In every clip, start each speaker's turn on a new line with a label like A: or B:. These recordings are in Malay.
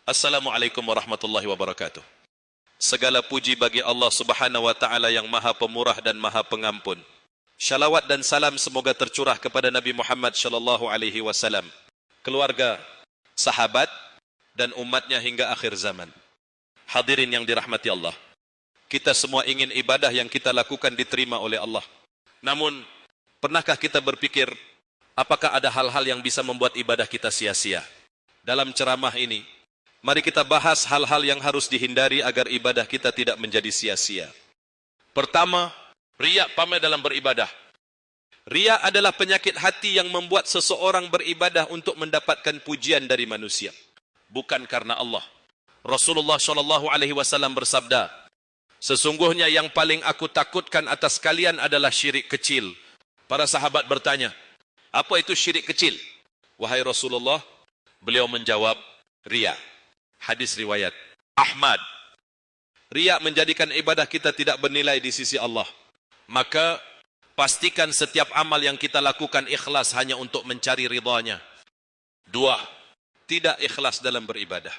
A: Assalamualaikum warahmatullahi wabarakatuh. Segala puji bagi Allah Subhanahu wa taala yang Maha Pemurah dan Maha Pengampun. Shalawat dan salam semoga tercurah kepada Nabi Muhammad sallallahu alaihi wasallam, keluarga, sahabat dan umatnya hingga akhir zaman. Hadirin yang dirahmati Allah. Kita semua ingin ibadah yang kita lakukan diterima oleh Allah. Namun, pernahkah kita berpikir apakah ada hal-hal yang bisa membuat ibadah kita sia-sia? Dalam ceramah ini, mari kita bahas hal-hal yang harus dihindari agar ibadah kita tidak menjadi sia-sia. Pertama, riya pamer dalam beribadah. Riya adalah penyakit hati yang membuat seseorang beribadah untuk mendapatkan pujian dari manusia, bukan karena Allah. Rasulullah sallallahu alaihi wasallam bersabda, sesungguhnya yang paling aku takutkan atas kalian adalah syirik kecil. Para sahabat bertanya, apa itu syirik kecil? Wahai Rasulullah, beliau menjawab, riya. Hadis riwayat Ahmad. Riya menjadikan ibadah kita tidak bernilai di sisi Allah. Maka pastikan setiap amal yang kita lakukan ikhlas hanya untuk mencari ridhanya. Dua, tidak ikhlas dalam beribadah.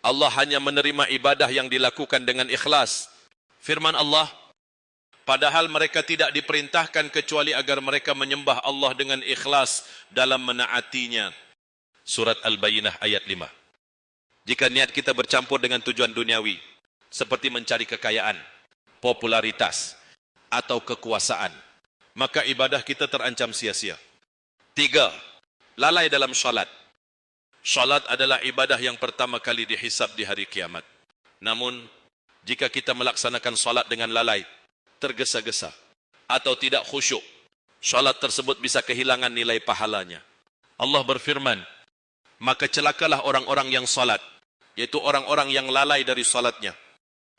A: Allah hanya menerima ibadah yang dilakukan dengan ikhlas. Firman Allah, padahal mereka tidak diperintahkan kecuali agar mereka menyembah Allah dengan ikhlas dalam menaatinya. Surat Al-Bayyinah ayat 5. Jika niat kita bercampur dengan tujuan duniawi, seperti mencari kekayaan, popularitas, atau kekuasaan, maka ibadah kita terancam sia-sia. Tiga, lalai dalam salat. Salat adalah ibadah yang pertama kali dihisab di hari kiamat. Namun, jika kita melaksanakan salat dengan lalai, tergesa-gesa, atau tidak khusyuk, salat tersebut bisa kehilangan nilai pahalanya. Allah berfirman, maka celakalah orang-orang yang salat, yaitu orang-orang yang lalai dari salatnya.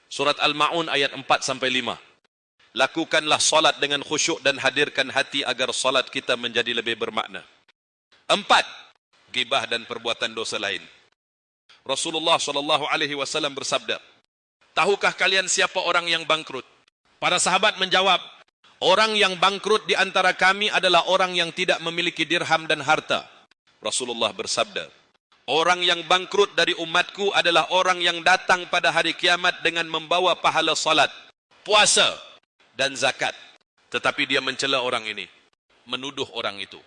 A: Surat Al-Ma'un ayat 4-5. Lakukanlah salat dengan khusyuk dan hadirkan hati agar salat kita menjadi lebih bermakna. 4. Ghibah dan perbuatan dosa lain. Rasulullah sallallahu alaihi wasallam bersabda, tahukah kalian siapa orang yang bangkrut? Para sahabat menjawab, orang yang bangkrut di antara kami adalah orang yang tidak memiliki dirham dan harta. Rasulullah bersabda, orang yang bangkrut dari umatku adalah orang yang datang pada hari kiamat dengan membawa pahala salat, puasa, dan zakat. Tetapi dia mencela orang ini, menuduh orang itu,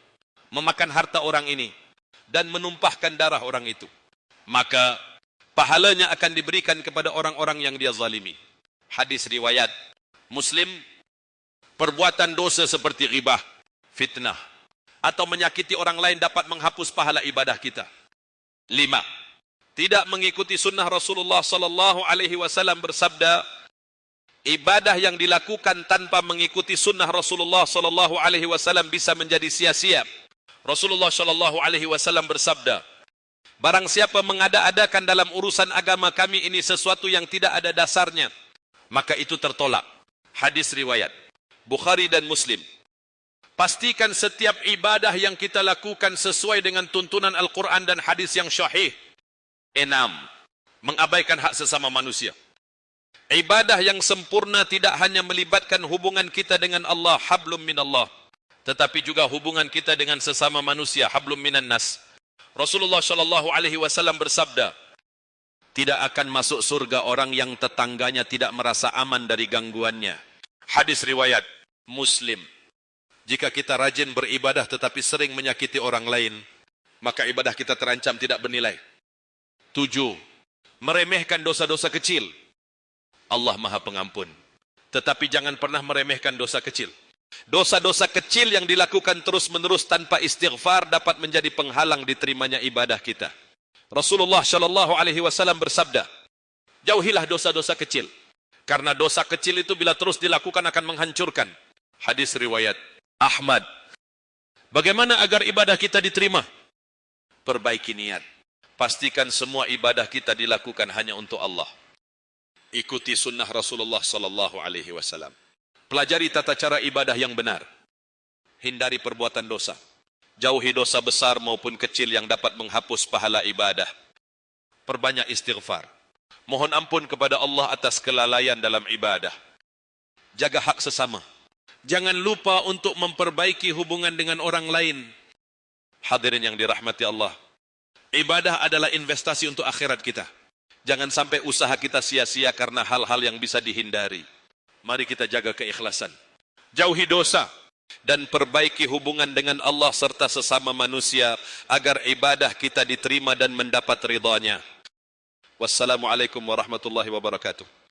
A: memakan harta orang ini, dan menumpahkan darah orang itu. Maka pahalanya akan diberikan kepada orang-orang yang dia zalimi. Hadis riwayat Muslim. Perbuatan dosa seperti ghibah, fitnah, atau menyakiti orang lain dapat menghapus pahala ibadah kita. 5. Tidak mengikuti sunnah Rasulullah sallallahu alaihi wasallam bersabda, ibadah yang dilakukan tanpa mengikuti sunnah Rasulullah sallallahu alaihi wasallam bisa menjadi sia-sia. Rasulullah sallallahu alaihi wasallam bersabda, barang siapa mengada-adakan dalam urusan agama kami ini sesuatu yang tidak ada dasarnya, maka itu tertolak. Hadis riwayat Bukhari dan Muslim. Pastikan setiap ibadah yang kita lakukan sesuai dengan tuntunan Al-Quran dan hadis yang syahih. 6. Mengabaikan hak sesama manusia. Ibadah yang sempurna tidak hanya melibatkan hubungan kita dengan Allah, hablum minallah, tetapi juga hubungan kita dengan sesama manusia, hablum minan nas. Rasulullah sallallahu alaihi wasallam bersabda, tidak akan masuk surga orang yang tetangganya tidak merasa aman dari gangguannya. Hadis riwayat Muslim. Jika kita rajin beribadah tetapi sering menyakiti orang lain, maka ibadah kita terancam tidak bernilai. 7. Meremehkan dosa-dosa kecil. Allah Maha Pengampun, tetapi jangan pernah meremehkan dosa kecil. Dosa-dosa kecil yang dilakukan terus-menerus tanpa istighfar dapat menjadi penghalang diterimanya ibadah kita. Rasulullah sallallahu alaihi wasallam bersabda, jauhilah dosa-dosa kecil, karena dosa kecil itu bila terus dilakukan akan menghancurkan. Hadis riwayat Ahmad. Bagaimana agar ibadah kita diterima? Perbaiki niat. Pastikan semua ibadah kita dilakukan hanya untuk Allah. Ikuti sunnah Rasulullah sallallahu alaihi wasallam. Pelajari tata cara ibadah yang benar. Hindari perbuatan dosa. Jauhi dosa besar maupun kecil yang dapat menghapus pahala ibadah. Perbanyak istighfar. Mohon ampun kepada Allah atas kelalaian dalam ibadah. Jaga hak sesama. Jangan lupa untuk memperbaiki hubungan dengan orang lain. Hadirin yang dirahmati Allah. Ibadah adalah investasi untuk akhirat kita. Jangan sampai usaha kita sia-sia karena hal-hal yang bisa dihindari. Mari kita jaga keikhlasan. Jauhi dosa dan perbaiki hubungan dengan Allah serta sesama manusia agar ibadah kita diterima dan mendapat ridhanya. Wassalamualaikum warahmatullahi wabarakatuh.